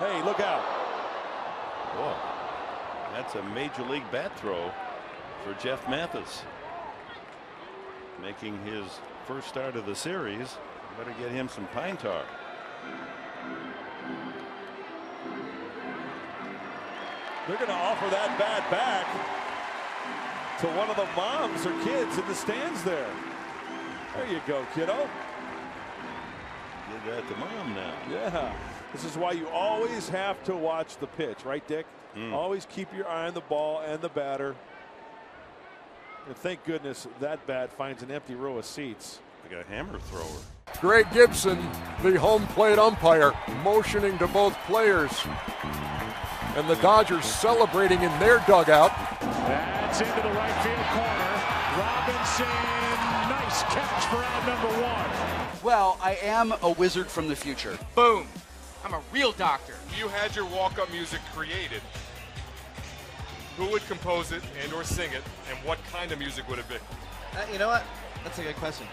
Hey, look out. Whoa. That's a major league bat throw for Jeff Mathis. Making his first start of the series. Better get him some pine tar. They're going to offer that bat back to one of the moms or kids in the stands there. There you go, kiddo. Give that to mom now. Yeah. This is why you always have to watch the pitch, right, Dick? Always keep your eye on the ball and the batter. And thank goodness that bat finds an empty row of seats. Like a hammer thrower. Greg Gibson, the home plate umpire, motioning to both players. And the Dodgers celebrating in their dugout. That's into the right field corner. Robinson, nice catch for out number one. Well, I am a wizard from the future. Boom. I'm a real doctor. If you had your walk-up music created, who would compose it and or sing it, and what kind of music would it be? You know what? That's a good question.